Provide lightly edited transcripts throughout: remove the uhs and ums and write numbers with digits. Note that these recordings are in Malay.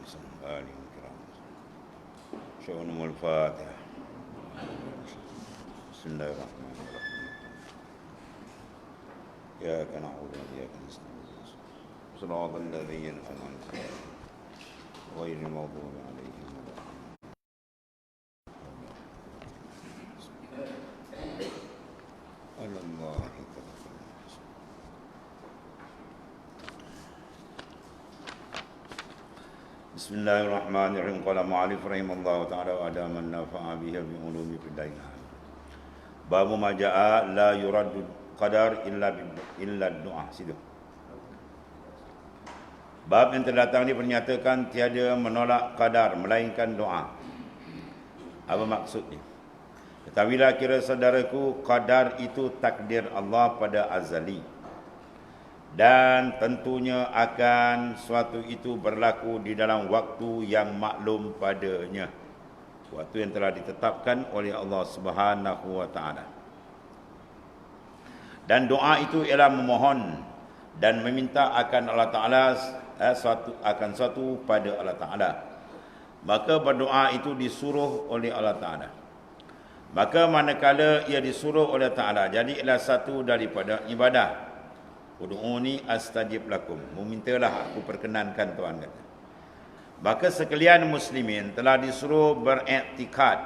آل الكرام شؤونهم الفاتحة. بسم الله الرحمن الرحيم. إياك نعبد وإياك نستعين صراط الذين أنعمت عليهم غير المغضوب عليهم ولا الله. بسم الله الرحمن الرحيم. قال المؤلف رحمه الله تعالى وأدام النافع بها بعلوم في الدين. باب ما جاء لا يرد qadar illa doa. Situ. Bab yang terdatang ini menyatakan tiada menolak qadar melainkan doa. Apa maksudnya? Ketahuilah kira saudaraku, qadar itu takdir Allah pada azali. Dan tentunya akan suatu itu berlaku di dalam waktu yang maklum padanya. Waktu yang telah ditetapkan oleh Allah Subhanahu wa taala. Dan doa itu ialah memohon dan meminta akan Allah Taala suatu pada Allah Taala. Maka berdoa itu disuruh oleh Allah Taala. Maka manakala ia disuruh oleh Taala, jadi ialah satu daripada ibadah. Ud'uni astajib lakum. Memintalah aku perkenankan, Tuhan kata. Maka sekalian muslimin telah disuruh beriktikad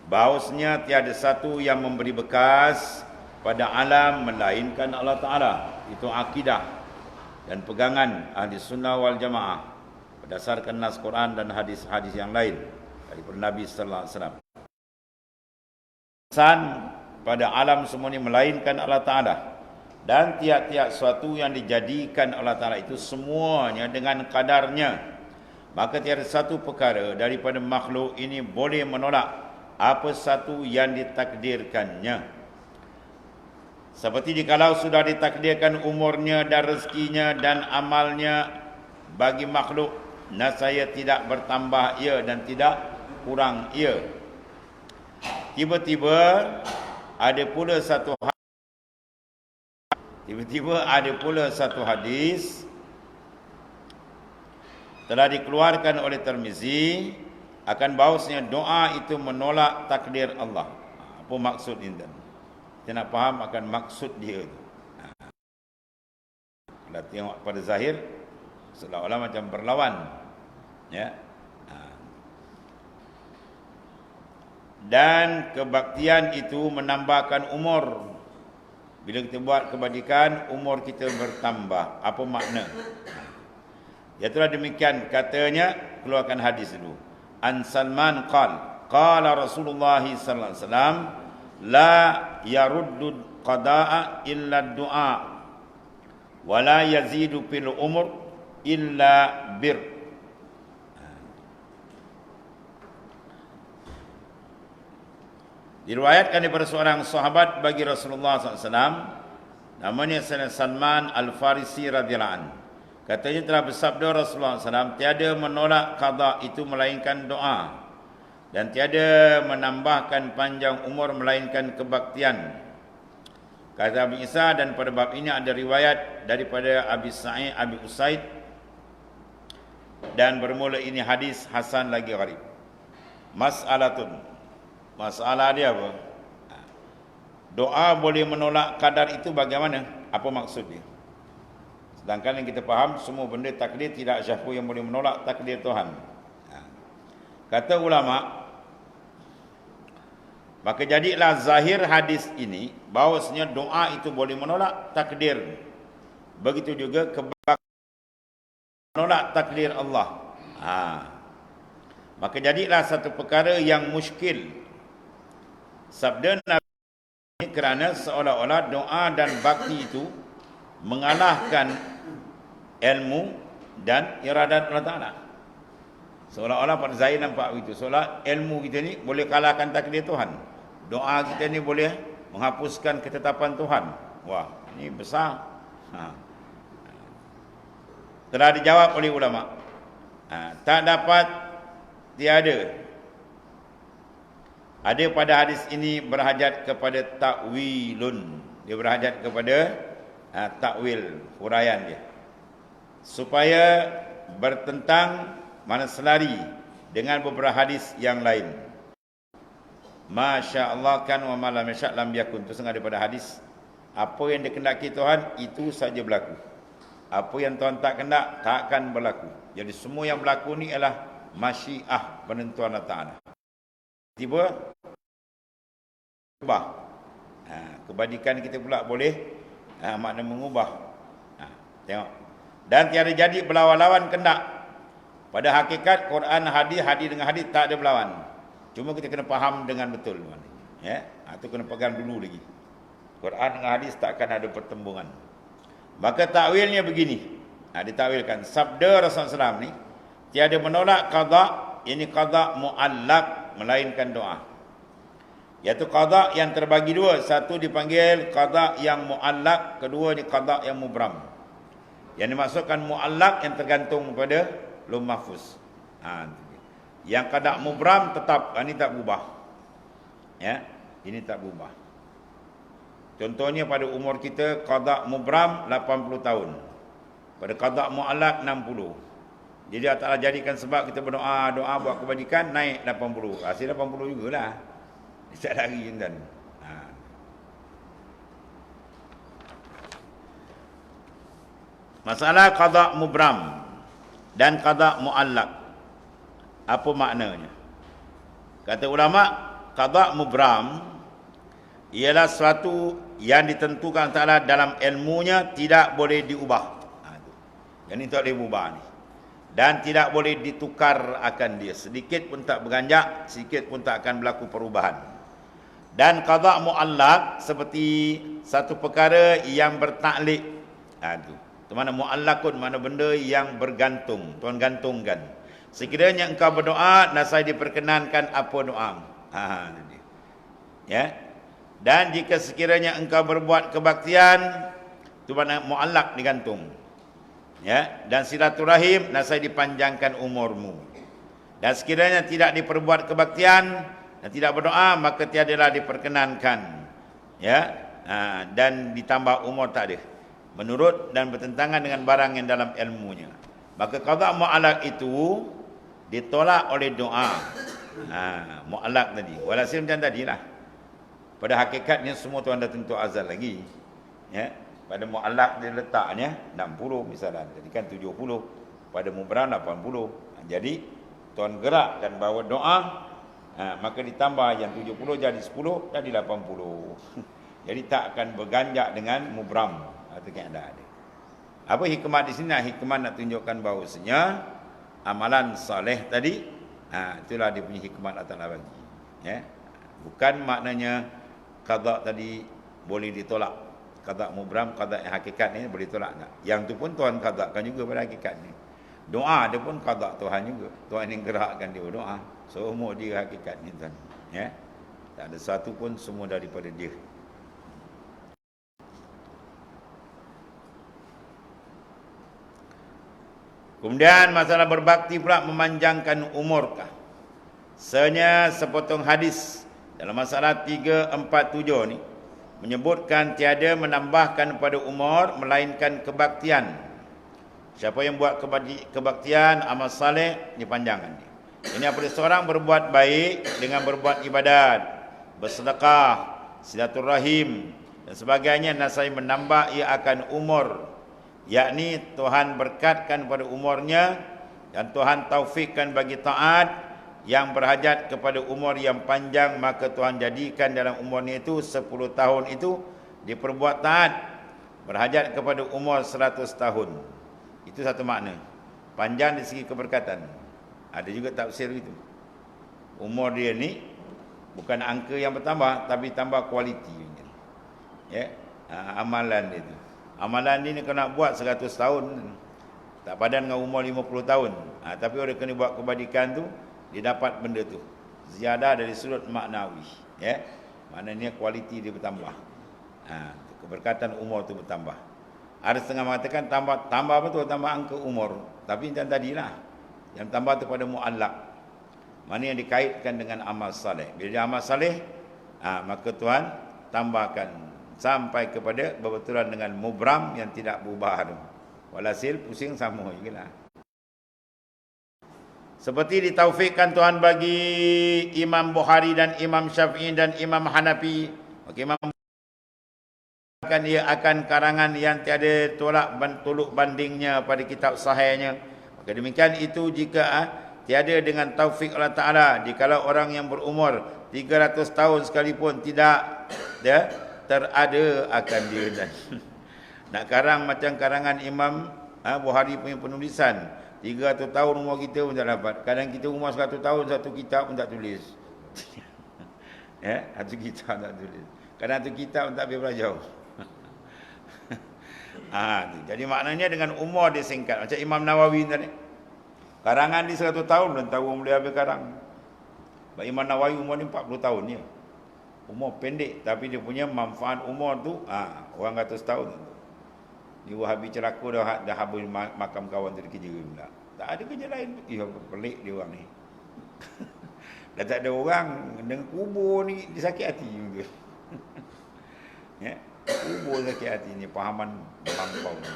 bahawasanya tiada satu yang memberi bekas pada alam melainkan Allah Ta'ala. Itu akidah dan pegangan ahli sunnah wal jamaah berdasarkan nas Quran dan hadis-hadis yang lain daripada Nabi sallallahu alaihi wasallam. San pada alam semua ini melainkan Allah Ta'ala. Dan tiap-tiap suatu yang dijadikan Allah Ta'ala itu semuanya dengan kadarnya. Maka tiada satu perkara daripada makhluk ini boleh menolak apa satu yang ditakdirkannya. Seperti jikalau sudah ditakdirkan umurnya dan rezekinya dan amalnya bagi makhluk, nascaya tidak bertambah ia dan tidak kurang ia. Tiba-tiba ada pula satu hadis telah dikeluarkan oleh Tirmizi akan bahawasanya doa itu menolak takdir Allah. Apa maksud ini? Kita nak faham akan maksud dia itu. Kalau tengok pada zahir, seolah-olah macam berlawan. Ya. Dan kebaktian itu menambahkan umur. Bila kita buat kebajikan, umur kita bertambah. Apa makna? Ya itulah demikian katanya, keluarkan hadis dulu. An Salman qala Rasulullah sallallahu alaihi wasallam la yaruddu qada'a illa du'a wa la yazidu fil umur illa bir. Diriwayatkan daripada seorang sahabat bagi Rasulullah SAW, namanya Salman Al-Farisi radhiyallahu anhu. Katanya telah bersabda Rasulullah SAW, tiada menolak qada itu melainkan doa, dan tiada menambahkan panjang umur melainkan kebaktian. Kata Abi Isa, dan pada bab ini ada riwayat daripada Abi Sa'id, Abi Usaid, dan bermula ini hadis hasan lagi gharib. Masalah dia apa? Doa boleh menolak qadar itu bagaimana? Apa maksud dia? Sedangkan yang kita faham, semua benda takdir, tidak siapa yang boleh menolak takdir Tuhan. Kata ulama, maka jadilah zahir hadis ini bahawasanya doa itu boleh menolak takdir. Begitu juga menolak takdir Allah. Maka jadilah satu perkara yang muskil. Sabda Nabi ini kerana seolah-olah doa dan bakti itu mengalahkan ilmu dan iradat Allah Ta'ala. Seolah-olah pada zahir nampak begitu. Seolah ilmu kita ni boleh kalahkan takdir Tuhan. Doa kita ni boleh menghapuskan ketetapan Tuhan. Wah, ini besar. Telah dijawab oleh ulama. Tak dapat, tiada. Ada pada hadis ini berhajat kepada takwilun. Dia berhajat kepada takwil, huraian dia. Supaya bertentang mana selari dengan beberapa hadis yang lain. Masya Allah kan wa ma lam yasha' lam yakun. Itu setengah daripada hadis. Apa yang dikehendaki Tuhan itu saja berlaku. Apa yang Tuhan tak kehendak takkan berlaku. Jadi semua yang berlaku ni ialah masyiah, penentuan Allah Ta'ala. Tiba ubah. Kebajikan kita pula boleh makna mengubah. Tengok. Dan tiada jadi berlawan-lawan kehendak. Pada hakikat Quran hadis dengan hadis tak ada berlawan. Cuma kita kena faham dengan betul. Ya, itu kena pegang dulu lagi. Quran dengan hadis takkan ada pertembungan. Maka takwilnya begini. Ditakwilkan sabda Rasulullah SAW ni tiada menolak qada, ini qada muallaq melainkan doa. Iaitu qada yang terbagi dua, satu dipanggil qada yang muallaq, kedua ni qada yang mubram. Yang dimaksudkan muallaq yang tergantung kepada Lauh Mahfuz. Yang qada mubram tetap, ini tak berubah. Ya, ini tak berubah. Contohnya pada umur kita qada mubram 80 tahun. Pada qada muallaq 60. Jadi Allah Ta'ala jadikan sebab kita berdoa, doa buat kebajikan naik 80. Hasil 80 jugalah. Setiap hari kan. Masalah qada mubram dan qada muallaq. Apa maknanya? Kata ulama, qada mubram ialah sesuatu yang ditentukan Ta'ala dalam ilmunya tidak boleh diubah. Yang ini tak boleh berubah ni. Dan tidak boleh ditukar akan dia. Sedikit pun tak berganjak, sedikit pun tak akan berlaku perubahan. Dan qada muallaq seperti satu perkara yang bertaklid. Itu mana muallaqun, mana benda yang bergantung, Tuhan gantungkan. Sekiranya engkau berdoa, nasai diperkenankan apa doa. Ya. Dan jika sekiranya engkau berbuat kebaktian, itu mana muallaq digantung. Ya, dan silaturahim nasai dipanjangkan umurmu. Dan sekiranya tidak diperbuat kebaktian dan tidak berdoa, maka tiadalah diperkenankan. Ya, dan ditambah umur tak ada. Menurut dan bertentangan dengan barang yang dalam ilmunya. Maka qada muallaq itu ditolak oleh doa. Muallaq tadi. Walhasil macam tadilah. Pada hakikatnya semua Tuhan dah tentu azal lagi. Ya. Pada muallaq dia letaknya 60 misalnya. Jadi kan 70. Pada mubram 80. Jadi Tuhan gerakkan bahawa doa, maka ditambah yang 70 jadi 10, jadi 80. Jadi tak akan berganjak dengan mubram. Atau ada. Apa hikmah di sini? Hikmah nak tunjukkan bahawasanya amalan soleh tadi, itulah dia punya hikmah Allah Ta'ala bagi. Ya. Bukan maknanya qada tadi boleh ditolak. Qada mubram, qada yang hakikat ni boleh tolak tak? Yang tu pun Tuhan qadakan juga pada hakikat ni. Doa dia pun qada Tuhan juga. Tuhan yang gerakkan dia berdoa. Semua dia hakikat ni Tuhan. Ya. Tak ada satu pun, semua daripada dia. Kemudian masalah berbakti pula memanjangkan umurkah? Sebenarnya sepotong hadis dalam masalah 347 ni menyebutkan tiada menambahkan pada umur melainkan kebaktian. Siapa yang buat kebaktian, amal saleh, dipanjangkan dia. Ini apabila seorang berbuat baik dengan berbuat ibadat, bersedekah, silaturahim dan sebagainya, nasai menambah ia akan umur. Yakni Tuhan berkatkan pada umurnya dan Tuhan taufikkan bagi taat yang berhajat kepada umur yang panjang, maka Tuhan jadikan dalam umurnya itu 10 tahun itu diperbuat taat, berhajat kepada umur 100 tahun. Itu satu makna. Panjang dari segi keberkatan. Ada juga tafsir itu. Umur dia ni bukan angka yang bertambah, tapi tambah kualiti. Ya, amalan dia tu. Amalan ni kau nak buat 100 tahun, tak padan dengan umur 50 tahun. Tapi orang kena buat kebajikan tu, dia dapat benda tu. Ziyadah dari sudut maknawi. Ya, maknanya kualiti dia bertambah. Keberkatan umur tu bertambah. Ada setengah mengatakan tambah betul, tambah angka umur. Tapi macam tadilah. Yang tambah tu pada muallaq. Mana yang dikaitkan dengan amal saleh. Bila dia amal saleh, maka Tuhan tambahkan sampai kepada berbetulan dengan mubram yang tidak berubah tu. Walhasil pusing sama jugalah. Seperti ditaufikkan Tuhan bagi Imam Bukhari dan Imam Syafi'i dan Imam Hanafi. Maka Imam akan dia akan karangan yang tiada tolak bandingnya pada kitab sahihnya. Maka demikian itu jika tiada dengan taufik Allah Ta'ala, dikala orang yang berumur 300 tahun sekalipun tidak terada akan dia. Dan nak karang macam karangan Imam Bukhari punya penulisan, 300 tahun umur kita pun tak dapat. Kadang kita umur 100 tahun, satu kitab pun tak tulis. Satu kitab tak tulis. Kadang satu kitab pun tak boleh belajar. Jadi maknanya dengan umur dia singkat. Macam Imam Nawawi tadi, karangan dia 100 tahun dan tahu boleh habis karang. Imam Nawawi umur ni 40 tahun ni. Umur pendek tapi dia punya manfaat umur tu orang 100 tahun tu. Dia Wahabi celaka dah habis makam kawan tu kerja pula. Tak ada kerja lain. Pelik dia orang ni. Dah tak ada orang dengan kubur ni dia sakit hati juga. Kubur sakit hati ni, pahaman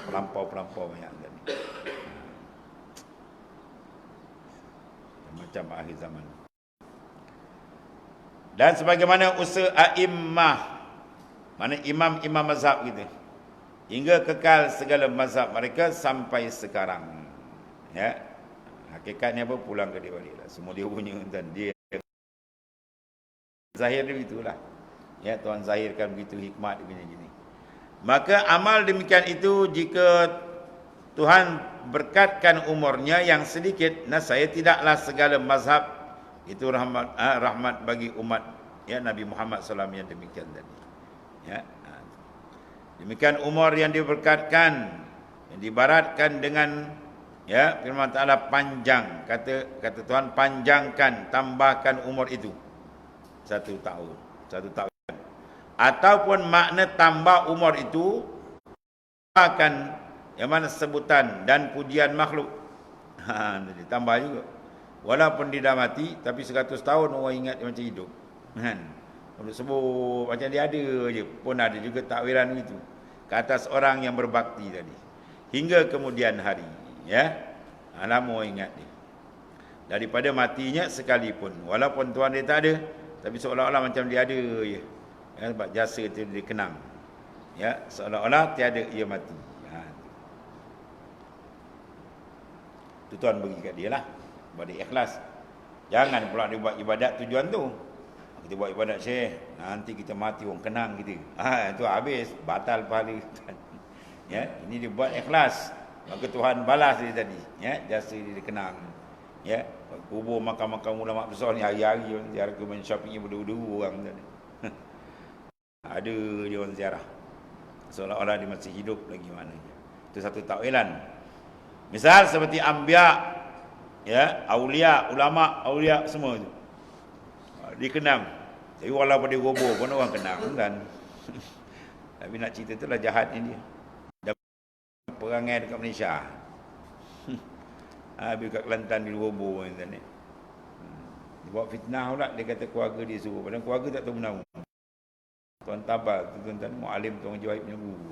pelampau banyak tadi. Macam akhir zaman. Dan sebagaimana usaha a'immah, mana imam-imam mazhab kita, hingga kekal segala mazhab mereka sampai sekarang. Hakikatnya apa? Pulang ke dia balik lah. Semua dia punya dan dia zahir dia itulah. Tuhan zahirkan begitu hikmat begini-gini. Maka amal demikian itu jika Tuhan berkatkan umurnya yang sedikit, saya tidaklah segala mazhab itu rahmat bagi umat Nabi Muhammad SAW yang demikian tadi. Demikian umur yang diberkatkan, yang dibaratkan dengan firman Ta'ala panjang. Kata Tuhan, panjangkan, tambahkan umur itu 1 tahun. 1 tahun. Ataupun makna tambah umur itu akan yang mana sebutan dan pujian makhluk. Jadi tambah juga. Walaupun dia dah mati, tapi 100 tahun orang ingat dia macam hidup. Untuk sebut macam dia ada je. Pun ada juga takwiran itu ke atas orang yang berbakti tadi. Hingga kemudian hari. Lama orang ingat dia. Daripada matinya sekalipun. Walaupun Tuhan dia tak ada, tapi seolah-olah macam dia ada je. Sebab jasa itu dikenang. Seolah-olah tiada ia mati. Itu Tuhan bagi kat dia lah. Pada ikhlas. Jangan pula dia buat ibadat tujuan tu. Kita buat ibadat syekh, nanti kita mati orang kenang kita. Itu habis, batal pahala. Ini dia buat ikhlas. Maka Tuhan balas dia tadi. Jasa dia dikenang. Kubur makam-makam ulama besar ni hari-hari orang ziarah ke Imam Syafi'i berdua-dua orang tadi. Ada dia orang ziarah. Seolah-olah dia masih hidup lagi maknanya. Itu satu takwilan. Misal seperti anbiya, aulia, ulama, aulia semua tu. Dikenang. Tapi walaupun dia roboh pun orang kenang kan. Tapi nak cerita itulah jahatnya dia. Dah perangai dekat Malaysia. Habis kat Kelantan dia roboh kan ni. Dia buat fitnah pula, dia kata keluarga dia suruh. Padahal keluarga tak tahu menahu. Tuan Tabal, tuan-tuan mu'alim, tuan Juhaib punya guru.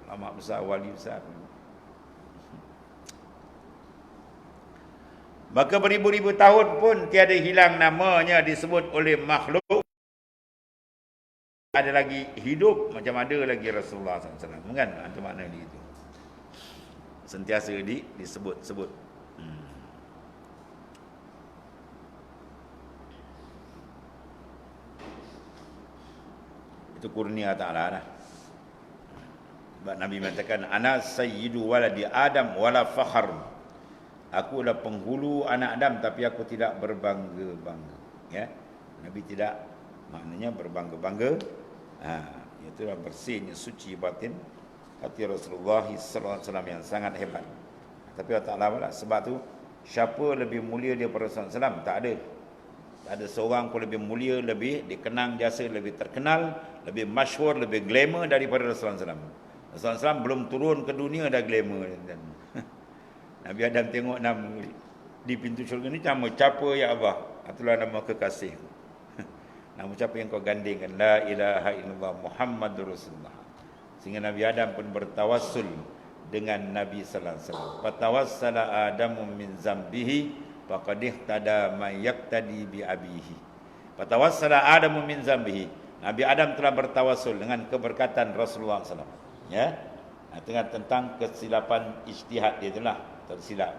Lama besar, wali besar. Maka beribu-ribu tahun pun tiada hilang namanya disebut oleh makhluk. Ada lagi hidup macam ada lagi Rasulullah SAW. Kan? Itu makna dia itu. Sentiasa disebut-sebut. Itu kurnia Ta'ala lah. Sebab Nabi mengatakan, ana sayyidu waladi Adam wala fakhar. Aku adalah penghulu anak Adam tapi aku tidak berbangga-bangga. Nabi tidak maknanya berbangga-bangga. Itulah bersihnya suci batin hati Rasulullah SAW yang sangat hebat. Tapi Allah Ta'ala pula, sebab tu siapa lebih mulia daripada Rasulullah SAW? Tak ada. Tak ada seorang pun lebih mulia, lebih dikenang jasa, lebih terkenal, lebih masyhur, lebih glamour daripada Rasulullah SAW. Rasulullah SAW belum turun ke dunia dah glamour. Nabi Adam tengok nama di pintu syurga ni, nama siapa ya Allah? Itulah nama kekasih. Nama siapa yang kau gandingkan? La ilaha illallah Muhammadur Rasulullah. Sehingga Nabi Adam pun bertawassul dengan Nabi sallallahu alaihi wasallam. Fatawassala Adamu min zambihi faqad ihtada man yaqtadi bi abihi. Fatawassala Adamu min zambihi. Nabi Adam telah bertawassul dengan keberkatan Rasulullah SAW. Ya. Tentang kesilapan ijtihad dia itulah tersilap.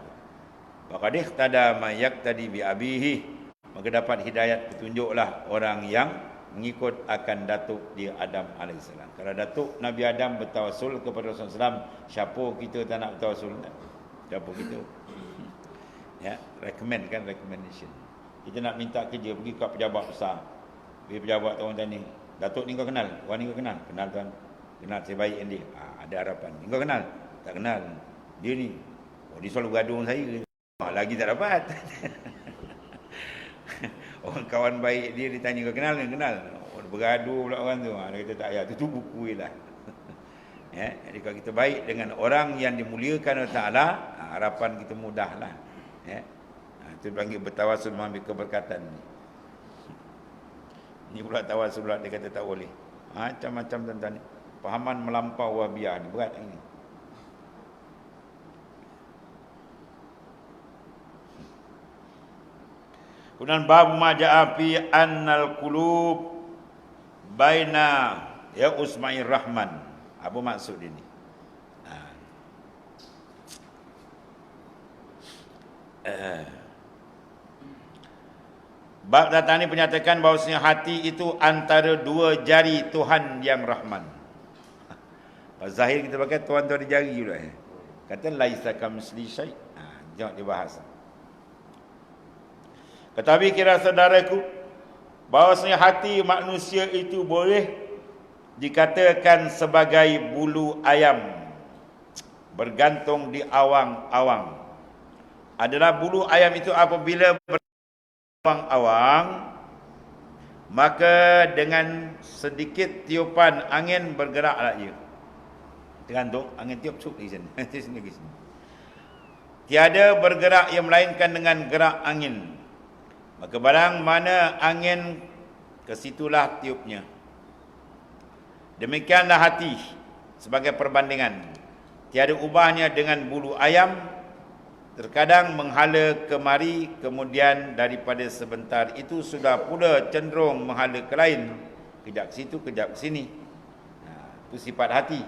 Faqad ihtada man yaqtadi bi abihi. Maka dapat hidayat petunjuklah orang yang mengikut akan datuk dia Adam AS. Kalau datuk Nabi Adam bertawassul kepada Rasulullah SAW, siapa kita tak nak bertawassul? Siapa kita? Ya, recommend kan, recommendation. Kita nak minta kerja, pergi ke pejabat besar. Pergi pejabat orang tanya, datuk ni kau kenal? Orang ni kau kenal? Kenal tuan. Kenal, saya baik dengan dia. Ada harapan. Ni kau kenal? Tak kenal. Dia ni, dia selalu gaduh dengan saya. Lagi tak dapat. Orang kawan baik dia ditanya kau kenal ke? Kenal. Orang bergaduh pula orang tu. Dia kata tak payah, tu buku je lah. Ya, jadi kalau kita baik dengan orang yang dimuliakan oleh Ta'ala, harapan kita mudah lah. Ya. Itu dipanggil bertawassul mengambil keberkatan ni. Ni pula tawassul pula dia kata tak boleh. Macam-macam tentang ni. Pahaman melampau Wahabiyah ni berat ini. Kemudian bab maja'a fi annal qulub baina ya Usmair Rahman. Apa maksud ini? Bab datang ini menyatakan bahawasanya hati itu antara dua jari Tuhan yang Rahman. Zahir kita pakai Tuhan tu ada jari pula. Kata laisa kamitsli syai'. Jangan dibahas. Tetapi kira saudaraku, bahawasanya hati manusia itu boleh dikatakan sebagai bulu ayam bergantung di awang-awang. Adalah bulu ayam itu apabila awang-awang, maka dengan sedikit tiupan angin bergeraklah ia. Tergantung angin tiup cuk di sini. Sini. Tiada bergerak yang melainkan dengan gerak angin. Maka barang mana angin, ke situlah tiupnya. Demikianlah hati sebagai perbandingan. Tiada ubahnya dengan bulu ayam, terkadang menghala kemari, kemudian daripada sebentar itu sudah pula cenderung menghala ke lain. Kejap ke situ, kejap ke sini. Itu sifat hati.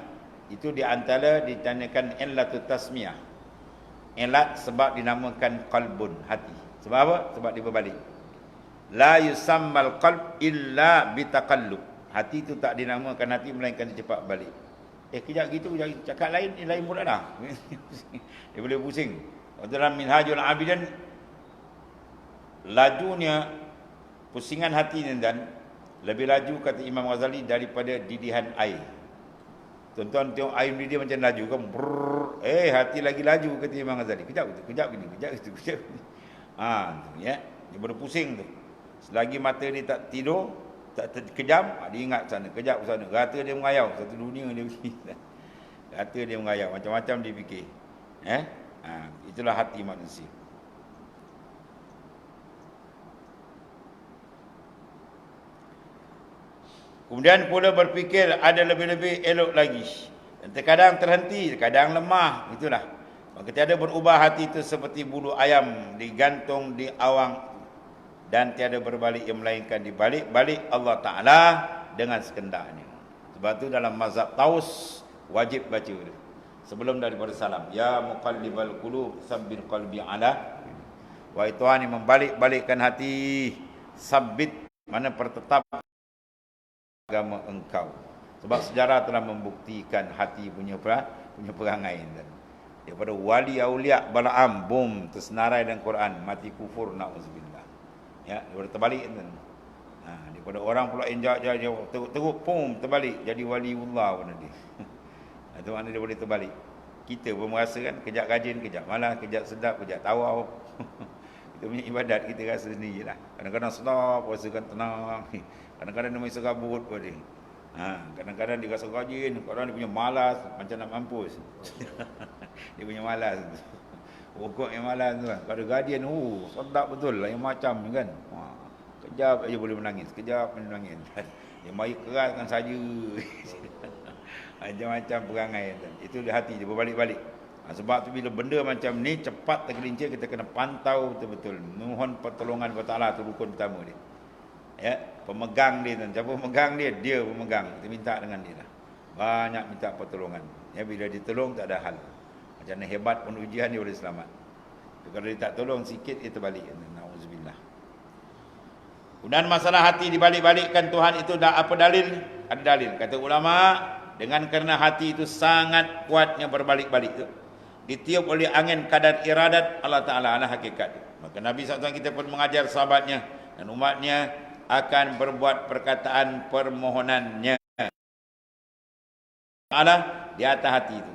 Itu di antara ditanyakan illatut tasmiyah. Illat sebab dinamakan qalbun, hati. Sebab apa? Sebab dia berbalik. La yusammal qalb illa bitaqallub. Hati itu tak dinamakan hati melainkan dia cepat balik. Kejap gitu, cakap lain, lain pula dah. Dia boleh pusing. Dalam Minhajul Abidin, lajunya pusingan hati ni dan lebih laju kata Imam Ghazali daripada didihan air. Tuan-tuan tengok air mendidih macam laju kan. Hati lagi laju kata Imam Ghazali. Kejap gitu, kejap gini, kejap gitu, kejap gini. Ya, dia baru pusing tu. Selagi mata dia tak tidur, tak kejam, dia ingat sana, kejap ke sana. Rata dia mengayau, satu dunia dia fikir. Rata dia mengayau, macam-macam dia fikir. Itulah hati manusia. Kemudian pula berfikir ada lebih-lebih elok lagi. Dan terkadang terhenti, terkadang lemah. Itulah. Maka tiada berubah hati itu seperti bulu ayam digantung di awang, dan tiada berbalik yang melainkan dibalik-balik Allah Ta'ala dengan sekendaknya. Sebab itu dalam mazhab Taus wajib baca dia. Sebelum daripada salam, ya muqallibal qulub sabbit qalbi ala. Wahai Tuhan yang membalik-balikkan hati, sabit, mana pertetap agama engkau. Sebab sejarah telah membuktikan hati punya perangai. Daripada wali aulia Balaam, bom, tersenarai dengan Quran, mati kufur, na'udzubillah. Ya, daripada terbalik kan. Daripada orang pula injak teruk, pum, terbalik jadi waliullah pun nanti. Itu makna dia boleh terbalik. Kita pun merasa kan, kejap rajin, kejap malas, kejap sedap, kejap tawau. Kita punya ibadat kita rasa sendirilah. Kadang-kadang sedap, rasakan tenang. Kadang-kadang dia main serabut pun dia. Kadang-kadang dia rasa rajin, kadang dia punya malas, macam nak mampus. Dia punya malas. Pokok yang malas tu kan. Kalau guardian, sedap betul lah, yang macam kan. Kejap aja boleh menangis, kejap boleh menangis. Dia mari keras kan saja. Macam-macam perangai. Itu di hati dia berbalik-balik. Sebab tu bila benda macam ni cepat tergelincir, kita kena pantau betul-betul. Mohon pertolongan kepada Allah, tu rukun pertama dia. Ya, pemegang dia tu. Siapa pemegang dia? Dia pemegang. Kita minta dengan dia lah. Banyak minta pertolongan. Ya, bila ditolong tak ada hal. Macam mana hebat pun ujian dia boleh selamat. Tapi kalau dia tak tolong sikit, dia terbalik. Na'udzubillah. Kemudian masalah hati dibalik-balikkan Tuhan itu dah apa dalil? Ada dalil. Kata ulama, dengan kerana hati itu sangat kuatnya berbalik-balik tu, ditiup oleh angin kadar iradat Allah Ta'ala adalah hakikat. Maka Nabi SAW kita pun mengajar sahabatnya dan umatnya akan berbuat perkataan permohonannya Allah di atas hati itu.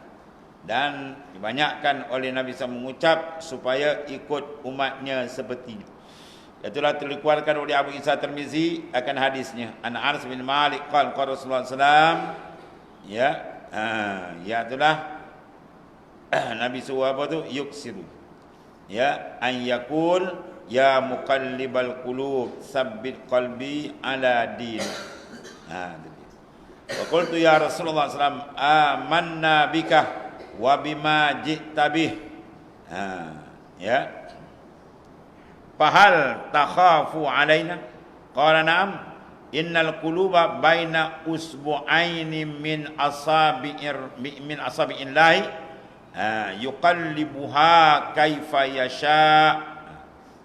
Dan dibanyakkan oleh Nabi SAW mengucap supaya ikut umatnya seperti itu. Itulah dikeluarkan oleh Abu Isa Tirmizi akan hadisnya. An Anas bin Malik qala Rasulullah SAW, ya itulah Nabi suruh apa tu? Yuksiru. Ya, an yakul ya muqallibal qulub tsabbit qalbi ala din. Wa qultu ya Rasulullah sallallahu alaihi wasallam amanna bika wa bima ji'ta bih. Ya. Fahal takhafu alaina? Qala na'am. Innal quluba baina usbu'aini min asabi'illahi yuqallibuha kaifa yasha.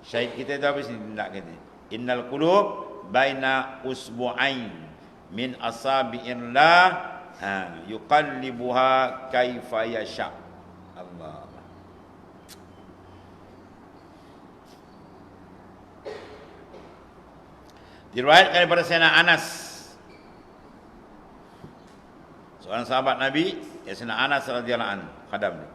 Syahid kita tu apa sini nak kata? Innal qulub baina usbu'ain min asabi'illah yuqallibuha kaifa yasha. Allah. Diriwayatkan daripada Sayyidina Anas, seorang sahabat Nabi, Sayyidina Anas radhiyallahu anhu, khadam dia.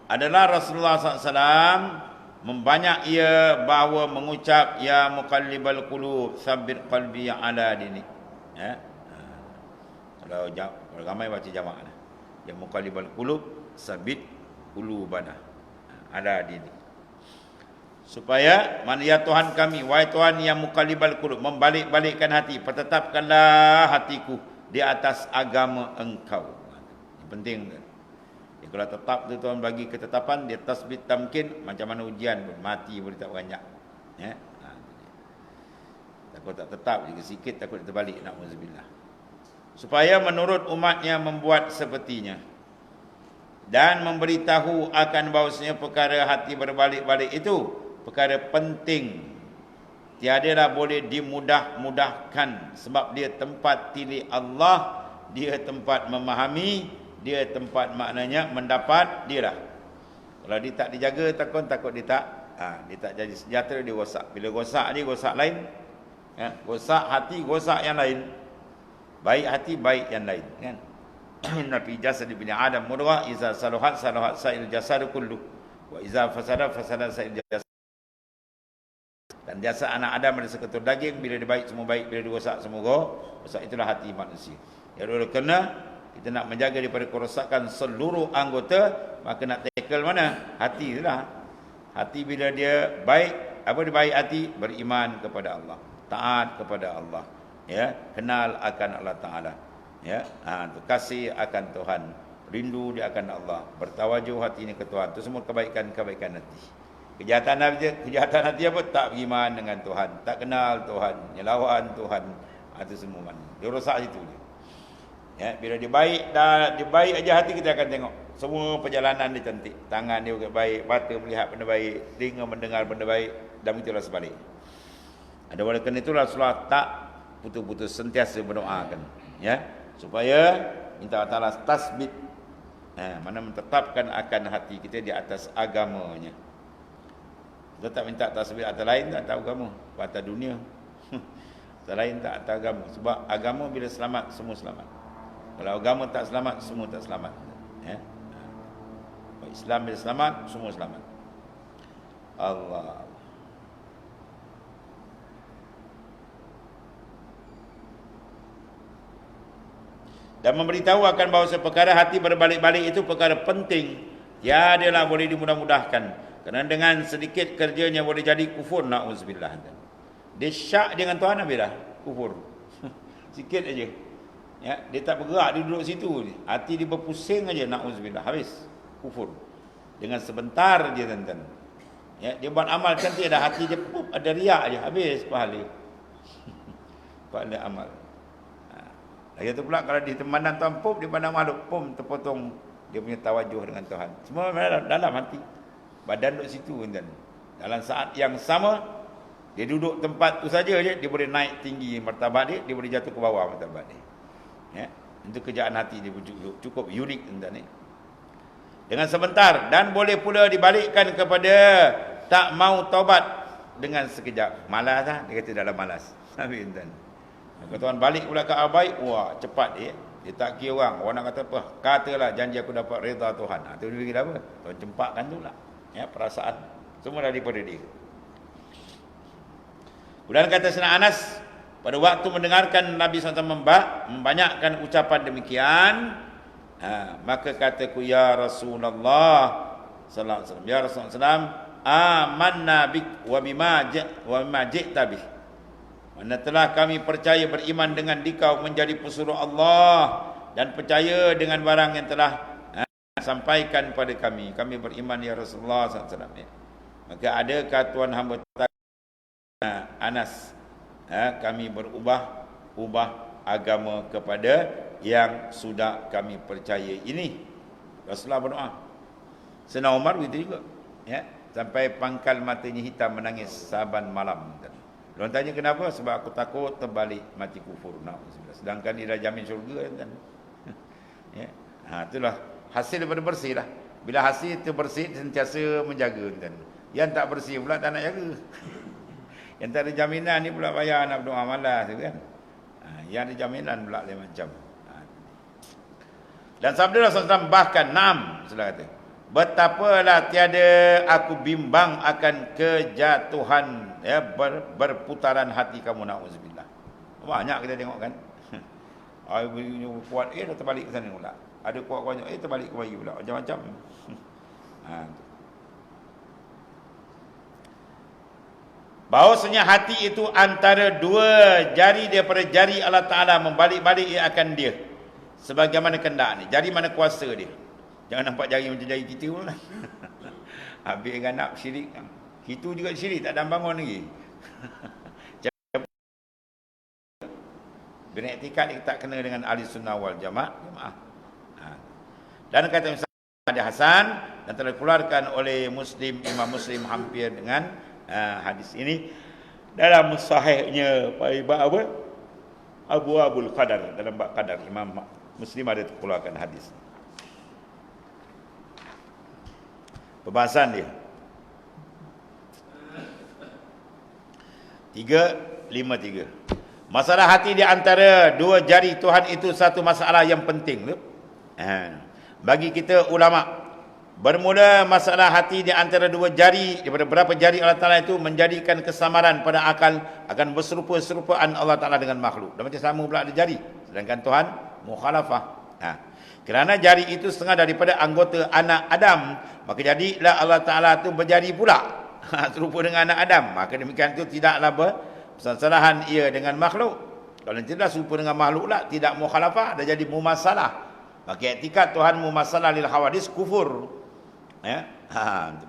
Adalah Rasulullah SAW membanyak ia bahawa mengucap ya muqallibal qulub tsabbit qalbi ala dinik. Ya. Kalau ramai baca jamak, ya muqallibal qulub tsabbit qulubana ala dinik. Supaya mana ya Tuhan kami, wahai Tuhan yang muqallibal qulub, membalik-balikkan hati, pertetapkanlah hatiku di atas agama Engkau. Ini penting. Ya, kalau tetap tu Tuhan bagi ketetapan, dia tasbit tamkin, macam mana ujian pun mati boleh tak banyak. Ya. Takut tak tetap juga sikit, takut terbalik, na'udzubillah. Supaya menurut umatnya membuat sepertinya dan memberitahu akan bahawasanya perkara hati berbalik-balik itu perkara penting, tiadalah boleh dimudah-mudahkan, sebab dia tempat pilih Allah, dia tempat memahami, dia tempat maknanya mendapat dia lah. Kalau dia tak dijaga, takut dia tak jadi sejahtera, dia rosak. Bila rosak dia rosak lain, ya, rosak hati, rosak yang lain. Baik hati, baik yang lain, kan? Nabi jasad bin Adam mudghah, iza saluhat saluhat sa'il jasad kullu, wa iza fasada fasada sa'il jasad. Dan jasad anak Adam ada seketul daging, bila dia baik semua baik, bila dia rosak semua rosak. Itulah hati manusia. Ya, oleh kerana kita nak menjaga daripada kerosakan seluruh anggota, maka nak tackle mana? Hati itulah. Hati bila dia baik, apa dia baik hati? Beriman kepada Allah, taat kepada Allah, ya, kenal akan Allah Ta'ala, ya, kasih akan Tuhan, rindu dia akan Allah, bertawajuh hati ini ke Tuhan. Itu semua kebaikan-kebaikan hati. Kejahatan hati apa? Tak beriman dengan Tuhan, tak kenal Tuhan, nyelawan Tuhan, itu semua mana. Dia rosak situ dia. Ya, bila dia baik, dia baik aja hati, kita akan tengok semua perjalanan dia cantik. Tangan dia baik, mata melihat benda baik, telinga mendengar benda baik, dan begitulah sebalik. Ada oleh kerana itu Rasulullah tak putus-putus sentiasa berdoakan, ya, supaya minta Allah Ta'ala tasbit, mana menetapkan akan hati kita di atas agamanya. Kita tak minta tasbih atas lain, tak atas agama, atas dunia. Atas lain tak atas agama. Sebab agama bila selamat, semua selamat. Kalau agama tak selamat, semua tak selamat. Ya? Islam bila selamat, semua selamat. Allah. Dan memberitahu akan bahawa perkara hati berbalik-balik itu perkara penting. Ya, adalah boleh dimudah-mudahkan. Kerana dengan sedikit kerjanya boleh jadi kufur, na'udzubillah. Dia syak dengan Tuhan, habis dah kufur. Sikit aja. Ya, dia tak bergerak, dia duduk situ. Hati dia berpusing aja, na'udzubillah, habis kufur. Dengan sebentar je tuan-tuan. Ya, dia buat amal cantik, ada hati dia pup, ada riak je, habis pahala. Pahala amal. Lagi tu pula kalau di tempanan tuan pup, dia pandang makhluk pum terpotong dia punya tawajuh dengan Tuhan. Semua dalam hati. Badan duduk situ tuan. Dalam saat yang sama, dia duduk tempat tu saja je, dia boleh naik tinggi martabat dia, dia boleh jatuh ke bawah martabat dia. Ya, itu kejayaan hati dia cukup unik tuan ni. Dengan sebentar, dan boleh pula dibalikkan kepada tak mau taubat dengan sekejap. Malas lah, dia kata dalam malas. Habis tuan. Kalau tuan balik pula ke abai, wah cepat dia. Dia tak kira orang nak kata apa. Katalah janji aku dapat reda Tuhan. Itu dia kira apa? Tuan cempakkan tu lah. Ya, perasaan. Semua daripada dia. Kemudian kata Sayyidina Anas, pada waktu mendengarkan Nabi SAW membanyakkan ucapan demikian, maka kataku, ya Rasulullah sallallahu alaihi wasallam, ya Rasulullah sallam, amanna bik wa bima ji'ta bih. Mana telah kami percaya beriman dengan dikau menjadi pesuruh Allah dan percaya dengan barang yang telah sampaikan pada kami. Kami beriman ya Rasulullah sallallahu alaihi wasallam. Maka adakah tuan hamba Anas, kami berubah agama kepada yang sudah kami percaya ini. Rasulullah berdoa. Sayyidina Umar begitu juga, ya, sampai pangkal matanya hitam menangis saban malam. Orang tanya kenapa? Sebab aku takut terbalik mati kufur. Sedangkan dia dah jamin syurga kan. Ya. Itulah hasil daripada bersih lah. Bila hasil itu bersih, sentiasa menjaga kan. Yang tak bersih pula tak nak jaga. Yang tak ada jaminan ni pula payah nak berdoa malas kan. Yang ada jaminan pula lain macam. Dan sabda Rasulullah SAW bahkan, naam, Rasulullah kata, betapalah tiada aku bimbang akan kejatuhan, ya, berputaran hati kamu, na'udzubillah. Banyak kita tengok kan. Kuat, dah terbalik ke sana pula. Ada kuat-kuatnya, terbalik ke bayi pula. Macam-macam. Bahawasanya hati itu antara dua jari daripada jari Allah Ta'ala, membalik-balik ia akan dia. Sebagaimana kendak ni. Jari mana kuasa dia. Jangan nampak jari macam jari kita pun. Habis kan nak syirik. Itu juga syirik, tak ada bangun lagi. Beriktikad dia tak kena dengan ahli sunnah wal jamaah. Dan kata Hadis Hasan, dan telah dikeluarkan oleh Muslim, Imam Muslim hampir dengan hadis ini dalam sahihnya apa? Abul Qadar, dalam bab qadar Imam Muslim ada keluarkan hadis. Pembahasan dia 353. Masalah hati di antara dua jari Tuhan itu satu masalah yang penting tu. Bagi kita ulama, bermula masalah hati di antara dua jari, daripada berapa jari Allah Ta'ala itu menjadikan kesamaran pada akal akan berserupa-serupaan Allah Ta'ala dengan makhluk. Dan macam sama pula ada jari, sedangkan Tuhan mukhalafah. Kerana jari itu setengah daripada anggota anak Adam, maka jadilah Allah Ta'ala itu berjari pula serupa dengan anak Adam. Maka demikian itu tidaklah bersalahan ia dengan makhluk. Kalau tidak serupa dengan makhluk lah, tidak mukhalafah, dah jadi mumasalah. Maka i'tikad Tuhan mumasalah lil hawadis kufur. Ya,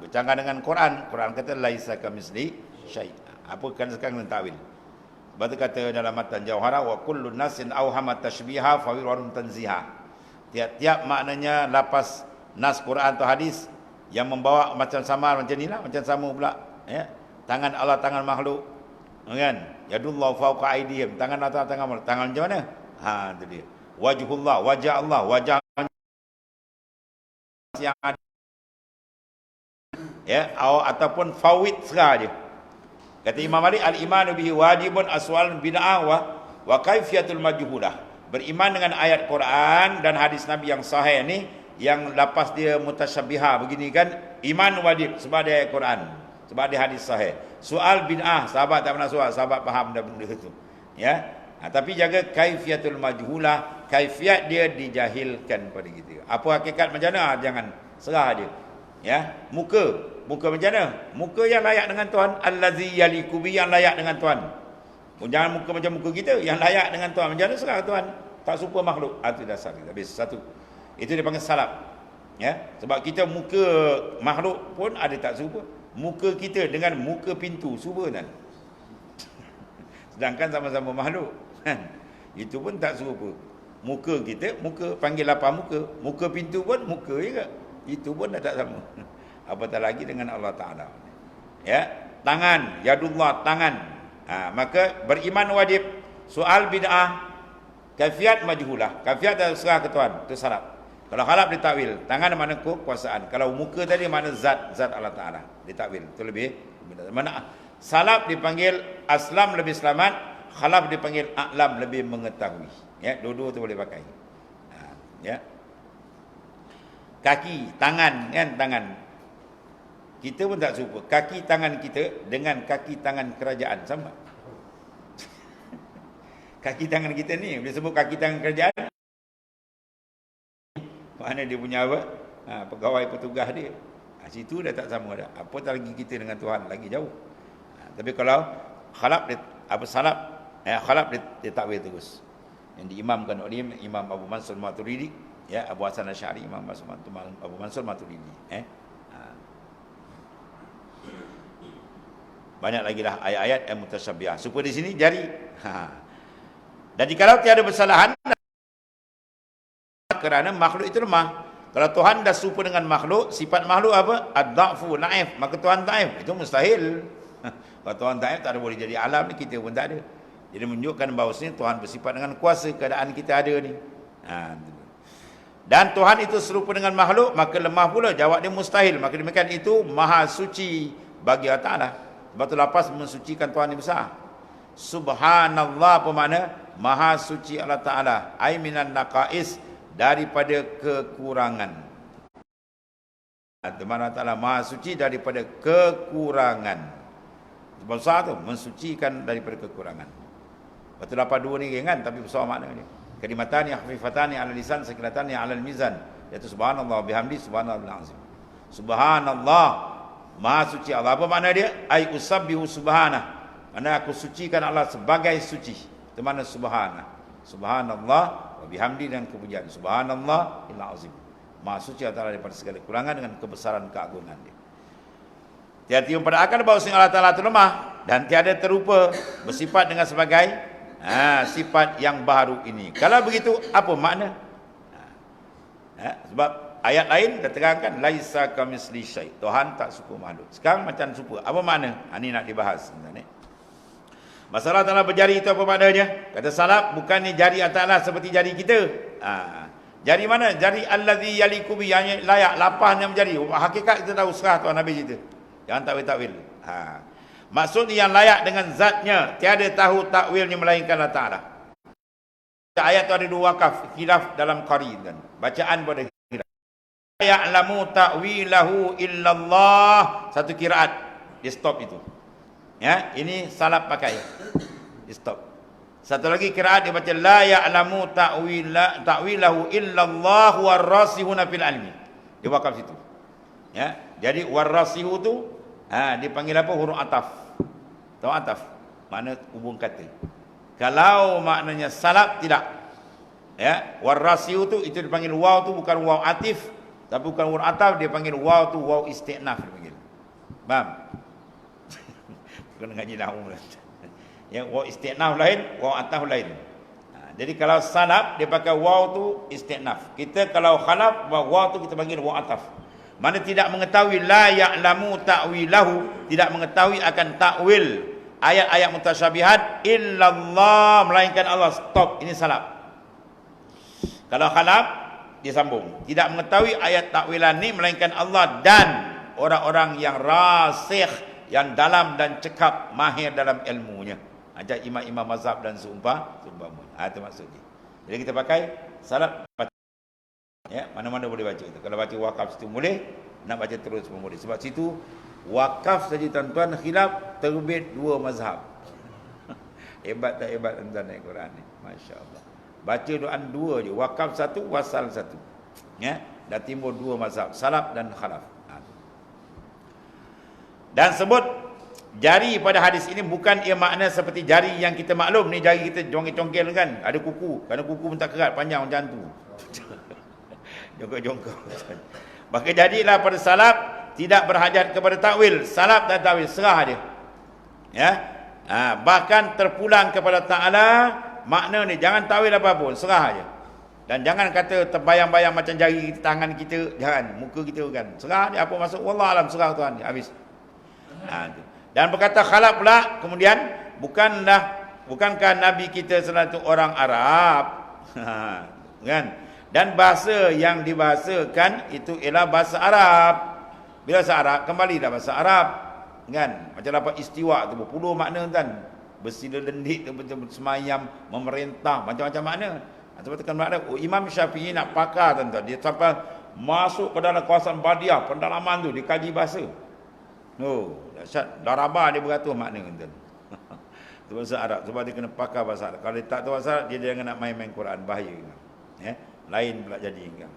bercanggah dengan Quran. Quran kata laisa kamitsli syai'. Apa kan sekarang takwil? Sebab tu kata dalam matan Jauhara, wa kullu nasin awhama tashbiha fa wirun tanziha. Tiap-tiap maknanya lapas nas Quran atau hadis yang membawa macam samar macam inilah, macam sama pula, ya. Tangan Allah, tangan makhluk, kan? Yadullahu fawqa aydihim, tangan Allah, tangan makhluk. Tangan macam mana? Itu dia. Wajhullah, wajah Allah, wajah yang ada, ya, ataupun fawid serah je. Kata Imam Malik, al-imanu bihi wajibun aswal bid'ah wa kaifiyatul majhulah. Beriman dengan ayat Quran dan hadis Nabi yang sahih ni, yang lapas dia mutasyabihah begini kan, iman wajib sebab dia ayat Quran, sebab dia hadis sahih. Soal bid'ah, sahabat tak pernah soal, sahabat faham dah benda itu, ya. Tapi jaga kaifiyatul majhulah, kaifiat dia dijahilkan pada kita. Apa hakikat macam mana? Jangan serah dia, ya. Muka macam mana? Muka yang layak dengan Tuhan, allazi yaliku bi, yang layak dengan Tuhan. Jangan muka macam muka kita, yang layak dengan Tuhan. Macam mana serah Tuhan? Tak serupa makhluk. Itu dasar kita. Habis satu. Itu dipanggil salaf. Ya, sebab kita muka makhluk pun ada tak serupa. Muka kita dengan muka pintu serupa kan. Sedangkan sama-sama makhluk kan. Itu pun tak serupa. Muka kita, muka panggil 8 muka. Muka pintu pun muka juga. Itu pun dah tak sama. Apatah lagi dengan Allah Ta'ala. Ya, tangan, yadullah, tangan. Maka beriman wajib. Soal bid'ah, kaifiat majhulah. Kaifiat dah serah ke Tuhan, itu syarat. Kalau khalaf ditakwil, tangan mana kekuasaan. Kalau muka tadi mana zat Allah Ta'ala, ditakwil. Itu lebih mana salaf dipanggil aslam lebih selamat, khalaf dipanggil a'lam lebih mengetahui. Ya, dua-dua tu boleh pakai. Ya. Kaki, tangan kan, tangan. Kita pun tak serupa. Kaki tangan kita dengan kaki tangan kerajaan sama. Kaki tangan kita ni, dia sebut kaki tangan kerajaan. Mana dia punya apa? Pegawai petugas dia. Situ dah tak sama dah. Apatah lagi kita dengan Tuhan, lagi jauh. Tapi kalau khalaf dia, apa salaf, khalaf dia takwil terus. Yang diimamkan oleh Imam Abu Mansur Maturidi, ya, Abu Hasan Asy'ari, Imam Abu Mansur Maturidi. Banyak lagi dah ayat-ayat yang mutasyabbihah. Supaya di sini jari. Dan jikalau tiada kesalahan, kerana makhluk itu lemah. Kalau Tuhan dah serupa dengan makhluk, sifat makhluk apa? Ad-da'fu, naif. Maka Tuhan taif. Itu mustahil. Kalau Tuhan taif, tak ada boleh jadi alam ni, kita pun tak ada. Jadi menunjukkan bahawasanya Tuhan bersifat dengan kuasa, keadaan kita ada ni. Dan Tuhan itu serupa dengan makhluk, maka lemah pula. Jawab dia mustahil. Maka demikian itu maha suci bagi Allah Ta'ala. Sebab tu lapas mensucikan Tuhan yang besar. Subhanallah apa makna? Maha suci Allah Ta'ala. Ai minan naqais, daripada kekurangan. Allah Ta'ala maha suci daripada kekurangan. Besar tu, mensucikan daripada kekurangan. Betul dapat dua ni kan, tapi besar maknanya. Kalimatani khafifatani ala lisan, sakilatani ala mizan. Iaitu subhanallah bihamdi, subhanallah azim. Subhanallah, maha suci Allah. Apa makna dia? Ai usabbihu subhanah. Mana aku sucikan Allah sebagai suci. Itu mana subhanah. Subhanallah wa bihamdi, dan kepujian. Subhanallah il azim. Maha suci Allah Ta'ala daripada segala kekurangan dengan kebesaran keagungan dia. Tiada-tiada pada akal bahawa Allah Ta'ala itu lemah dan tiada terupa, bersifat dengan sebagai sifat yang baru ini. Kalau begitu, apa makna? Sebab ayat lain dah terangkan, laisa kamitsli syai'. Tuhan tak serupa makhluk. Sekarang macam serupa. Apa makna? Ini nak dibahas. Masalah Ta'ala berjari itu apa maknanya? Kata salaf, bukannya jari Allah seperti jari kita. Jari mana? Jari allazi yaliku bi, yang layak, lapahnya menjadi. Hakikat kita tahu, serah Tuhan Nabi cerita. Jangan takwil-takwil. Maksudnya yang layak dengan zatnya, tiada tahu takwilnya melainkan Allah Ta'ala. Ayat tu ada dua wakaf, khilaf dalam qari kan. Bacaan pada khilaf. Ya'lamu ta'wilahu illallah. Satu kiraat, dia stop itu. Ya, ini salaf pakai. Dia stop. Satu lagi kiraat dia baca la ya'lamu ta'wilahu illallah warasihuna fil ilmi. Dia wakaf situ. Ya, jadi warasihu tu dipanggil apa? Huruf ataf. Tahu ataf? Makna hubung kata. Kalau maknanya salaf tidak. Ya, warasihu tu itu dipanggil waw tu bukan waw atif, tapi bukan huruf ataf, dia panggil waw tu waw istinaf dipanggil. Faham? Bukan ngaji nahwu. Yang waw istinaf lain, waw ataf lain. Jadi kalau salaf dia pakai waw tu istinaf. Kita kalau khalaf waw tu kita panggil waw ataf. Mana tidak mengetahui la ya'lamu ta'wilahu, tidak mengetahui akan takwil ayat-ayat mutasyabihat illallah, melainkan Allah. Stop, ini salaf. Kalau khalaf dia sambung, tidak mengetahui ayat takwilan ni melainkan Allah dan orang-orang yang rasikh, yang dalam dan cekap, mahir dalam ilmunya. Ajak imam-imam mazhab dan seumpama. Itu maksudnya. Jadi kita pakai salaf. Ya, mana-mana boleh baca itu. Kalau baca wakaf situ boleh, nak baca terus pun boleh. Sebab situ wakaf saja tuan-tuan, khilaf terbit dua mazhab. Hebat tak hebat tuan-tuan naik Quran ni? Masya-Allah. Baca doan dua je, wakaf satu, wasal satu. Ya, dah timbul dua mazhab, salaf dan khalaf. Dan sebut jari pada hadis ini bukan ia makna seperti jari yang kita maklum ni, jari kita jongkel-jongkel kan, ada kuku. Kerana kuku pun tak kerat, panjang macam tu. Jongkok-jongkok. Maka jadilah pada salaf tidak berhajat kepada takwil. Salaf dan takwil serah dia. Ya. Bahkan terpulang kepada Ta'ala makna ni, jangan takwil apa pun, serah aja. Dan jangan kata terbayang-bayang macam jari tangan kita, jangan, muka kita kan. Serah dia apa maksud, wallah alam, serah Tuhan dia, habis. Dan berkata khalaf pula, kemudian bukankah Nabi kita selalu orang Arab? Kan? Dan bahasa yang dibahasakan itu ialah bahasa Arab. Bila bahasa Arab, kembalilah bahasa Arab. Kan? Macam dapat istiwa tu berpuluh makna kan. Bersila lendik tu betul semayam, memerintah, macam-macam makna. Sebab tekan makna, Imam Syafi'i nak pakar tuan-tuan. Dia sampai masuk ke dalam kawasan Badiah, pendalaman tu dia kaji bahasa. Dahsyat. Darabah dia beratur makna tuan. Itu bahasa Arab. Sebab dia kena pakar bahasa Arab. Kalau dia tak tahu bahasa Arab, dia jangan nak main-main Quran, bahaya. Ya? Lain pula jadi kan.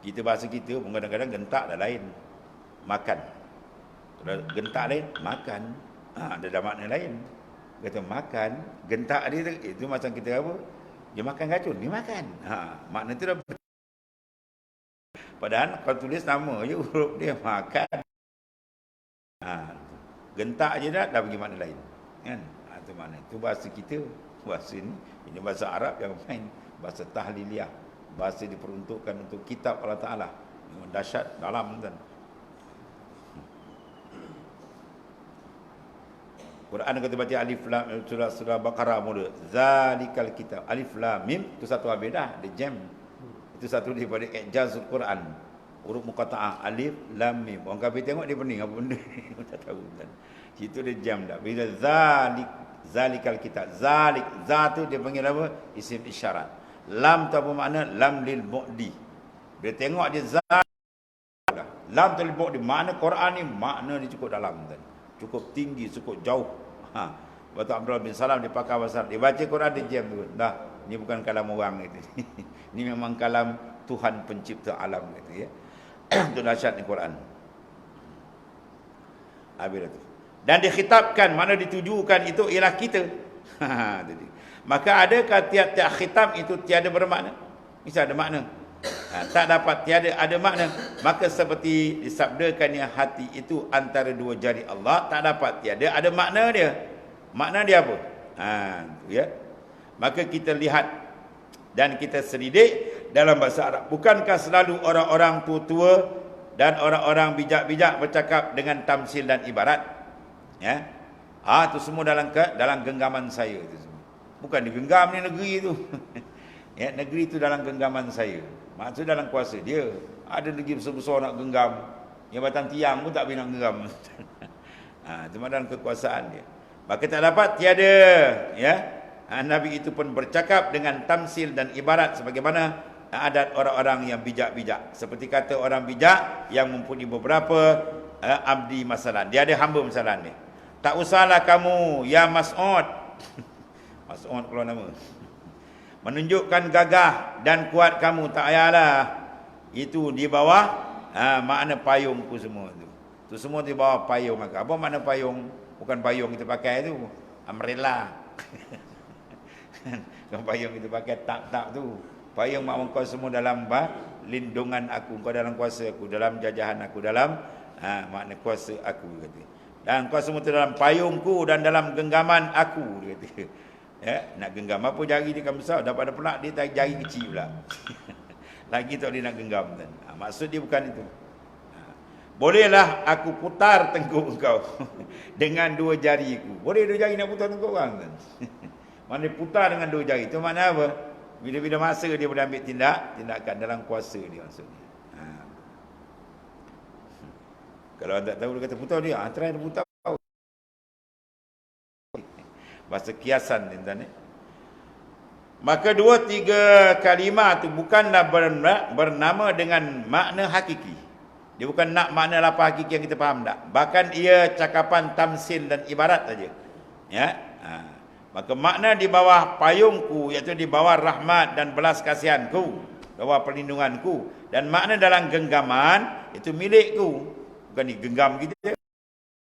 Kita bahasa kita pun kadang-kadang gentak dah lain. Makan. Kalau gentak lain, makan. Ada makna lain. Kata makan, gentak dia itu macam kita apa? Dia makan racun, dia makan. Makna tu dah. Padahal kalau tulis nama je huruf dia makan. Gentak je dah bagi makna lain. Kan? Itu makna. Itu bahasa kita. Bahasa ini bahasa Arab yang main. Bahasa tahliliyah. Bahasa diperuntukkan untuk kitab Allah Ta'ala. Memang dahsyat dalam kan. Quran kata baca alif lam surah Baqarah mula. Zalikal kitab. Alif lam mim itu satu habis dah, dia jam. Itu satu daripada ijazul Quran. Huruf muqatta'ah alif lam mim. Orang kafir tengok dia pening apa benda ni tak tahu kan. Situ dia jam dah. Bila zalikal kitab. Zalik za tu dia panggil apa? Isim isyarat. Lam tu apa makna? Lam lil bu'di. Bila tengok dia za lam tu lil bu'di. Makna Quran ni makna dia cukup dalam kan. Cukup tinggi, cukup jauh. Waktu Abdullah bin Salam dia pakai bahasa Arab. Dia baca Quran dia jam tu. Dah, ni bukan kalam orang itu. Ni memang kalam Tuhan pencipta alam gitu ya. Itu dahsyat ni Quran. Habis tu. Dan dikhitabkan, mana ditujukan itu ialah kita. Maka adakah tiap-tiap khitab itu tiada bermakna? Mesti ada makna. Tak dapat tiada ada makna. Maka seperti disabdakannya hati itu antara dua jari Allah, tak dapat tiada ada makna dia. Makna dia apa? Ya. Maka kita lihat dan kita selidik dalam bahasa Arab. Bukankah selalu orang-orang tua-tua dan orang-orang bijak-bijak bercakap dengan tamsil dan ibarat? Ya. Itu semua dalam genggaman saya itu semua. Bukan digenggam ni negeri itu. Ya, negeri itu dalam genggaman saya. Maksud dalam kuasa dia. Ada negeri besar-besar nak genggam. Jabatan tiang pun tak boleh nak genggam. Cuma dalam kekuasaan dia. Maka tak dapat tiada ya. Nabi itu pun bercakap dengan tamsil dan ibarat sebagaimana adat orang-orang yang bijak-bijak. Seperti kata orang bijak yang mempunyai beberapa abdi masalan. Dia ada hamba masalan ni. Tak usahlah kamu ya Mas'ud. Mas'ud keluar nama. Menunjukkan gagah dan kuat kamu, tak payahlah. Itu di bawah makna payungku semua tu. Tu semua di bawah payung aku. Apa makna payung? Bukan payung kita pakai tu, umbrella. Bukan payung kita pakai tak tu. Payung mak kau semua dalam lindungan aku, kau dalam kuasa aku, dalam jajahan aku, dalam makna kuasa aku kata. Dan kau semua tu dalam payungku dan dalam genggaman aku dia kata. Ya, nak genggam apa jari dia kan besar, dapat pula dia tak jari kecil pula. Lagi tak dia nak genggam kan. Maksud dia bukan itu. Bolehlah aku putar tengkuk engkau dengan dua jariku. Boleh dua jari nak putar tengkuk orang kan. Mana putar dengan dua jari. Itu makna apa? Bila-bila masa dia boleh ambil tindakan dalam kuasa dia maksudnya. Kalau orang tak tahu dia kata putar dia, try dia putar. Bahasa kiasan tuan-tuan. Maka dua tiga kalimah tu bukanlah bernama dengan makna hakiki. Dia bukan nak makna lafaz hakiki yang kita faham tak. Bahkan ia cakapan tamsil dan ibarat saja. Ya. Maka makna di bawah payungku, iaitu di bawah rahmat dan belas kasihanku, bawah perlindunganku, dan makna dalam genggaman itu milikku. Bukan digenggam kita.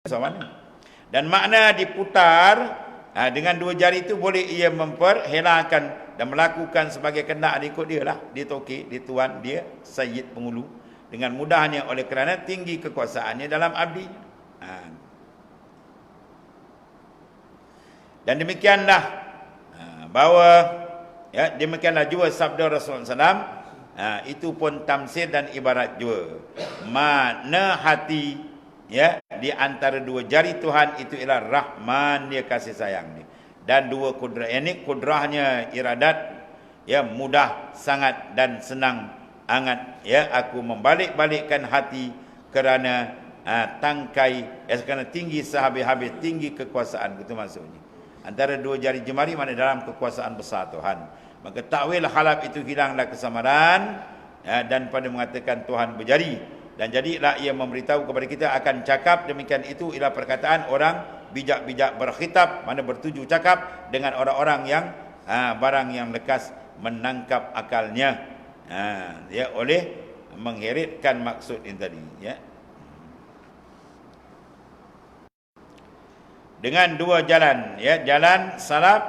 Sama mana? Dan makna diputar Dengan dua jari itu boleh ia memperhelahkan dan melakukan sebagai kendak ikut dia lah. Dia tokek, dia tuan, dia sayyid penghulu. Dengan mudahnya oleh kerana tinggi kekuasaannya dalam abdi. Dan demikianlah bahawa demikianlah jua sabda Rasulullah SAW. Itu pun tamsil dan ibarat jua. Mana hati di antara dua jari Tuhan itu ialah Rahman, dia kasih sayang ni. Dan dua kudrah ini kudrahnya iradat mudah sangat dan senang angat aku membalik-balikkan hati kerana tangkai kerana tinggi sehabis-habis tinggi kekuasaan, itu maksudnya. Antara dua jari jemari mana dalam kekuasaan besar Tuhan. Maka takwil halaf itu hilanglah kesamaran dan pada mengatakan Tuhan berjari. Dan jadilah ia memberitahu kepada kita akan cakap demikian itu ialah perkataan orang bijak-bijak berkhitab, mana bertuju cakap dengan orang-orang yang barang yang lekas menangkap akalnya oleh mengheritkan maksud ini tadi dengan dua jalan jalan salaf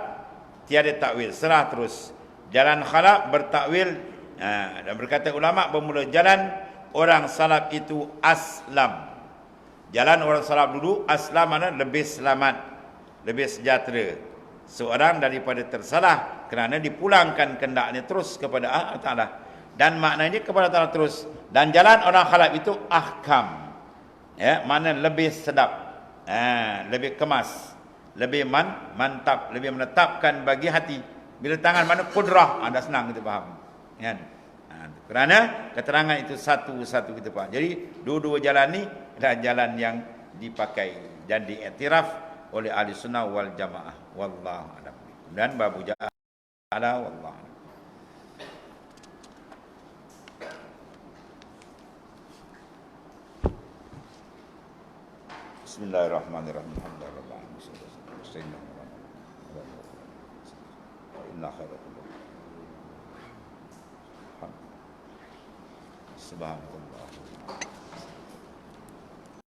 tiada takwil, serah terus. Jalan khalaf bertakwil dan berkata ulama bermula jalan orang salaf itu aslam. Jalan orang salaf dulu aslam mana lebih selamat, lebih sejahtera seorang daripada tersalah kerana dipulangkan kendaknya terus kepada Allah Ta'ala dan maknanya kepada Allah terus. Dan jalan orang khalaf itu ahkam, mana lebih sedap, lebih kemas, lebih mantap, lebih menetapkan bagi hati. Bila tangan mana kudrah, dah senang kita faham kan. Kerana keterangan itu satu-satu kita faham. Jadi dua-dua jalan ni adalah jalan yang dipakai dan diiktiraf oleh ahli sunnah wal jamaah. Wallahu a'lam. Dan babu ja'ala wallahu a'lam. Bismillahirrahmanirrahim. Alhamdulillah. Inna khairat. Subhanallah.